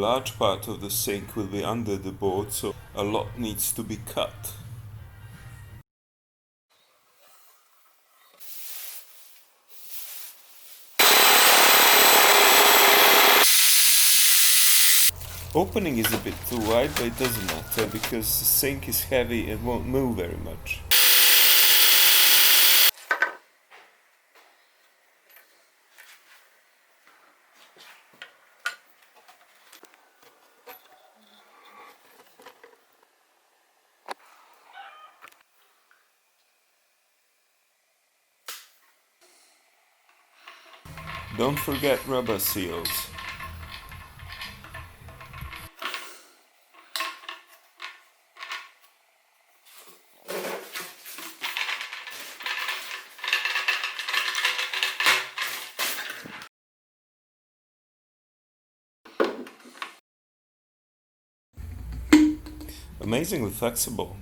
large part of the sink will be under the board, so a lot needs to be cut. Opening is a bit too wide, but it doesn't matter because the sink is heavy and won't move very much. Don't forget rubber seals. Amazingly flexible.